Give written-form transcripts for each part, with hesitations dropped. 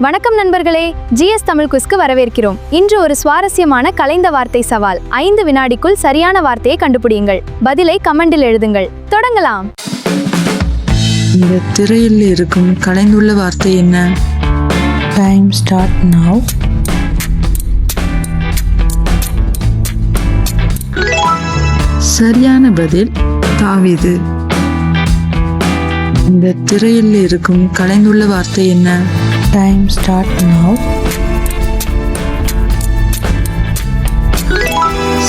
வணக்கம் நண்பர்களே, ஜிஎஸ் தமிழ் குஸ்க்கு வரவேற்கிறோம். இன்று ஒரு சுவாரஸ்யமான கலைந்த வார்த்தை சவால். 5 வினாடிக்குள் சரியான வார்த்தையை கண்டுபிடியுங்கள். பதிலை கமெண்டில் எழுதுங்கள். தொடங்கலாம். இந்த திரையில் இருக்கும் கலைந்துள்ள வார்த்தை என்ன? Time start now. சரியான பதில் தாவீது. இந்த திரையில் இருக்கும் கலைந்துள்ள வார்த்தை என்ன? Time start now.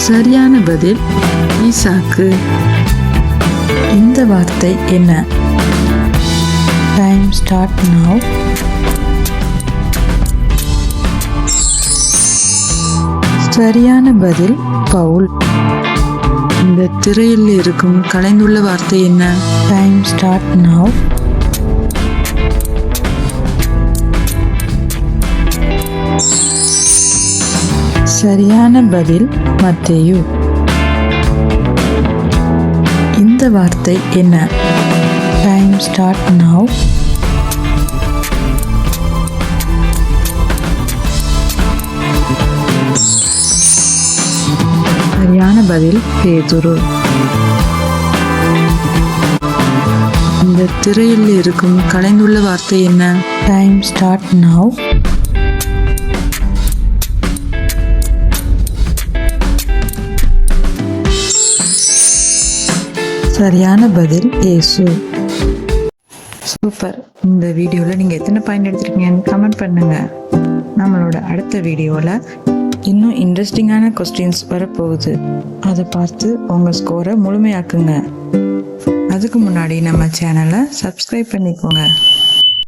சரியான பதில் ஈசாக்கு. இந்த வார்த்தை என்ன? Time start now. சரியான பதில் பவுல். இந்த திரையில் இருக்கும் கலைந்துள்ள வார்த்தை என்ன? Time start now. சரியான பதில் மத்தேயு. இந்த வார்த்தை என்ன? Time start now. சரியான பதில் பேதுரு. இந்த திரையில் இருக்கும் கலைந்துள்ள வார்த்தை என்ன? Time start now. சரியான பதில் இயேசு. சூப்பர். இந்த வீடியோவில் நீங்கள் எத்தனை பாயிண்ட் எடுத்துருக்கீங்கன்னு கமெண்ட் பண்ணுங்கள். நம்மளோட அடுத்த வீடியோவில் இன்னும் இன்ட்ரெஸ்டிங்கான கொஸ்டின்ஸ் வரப்போகுது. அதை பார்த்து உங்கள் ஸ்கோரை முழுமையாக்குங்க. அதுக்கு முன்னாடி நம்ம சேனலை சப்ஸ்கிரைப் பண்ணிக்கோங்க.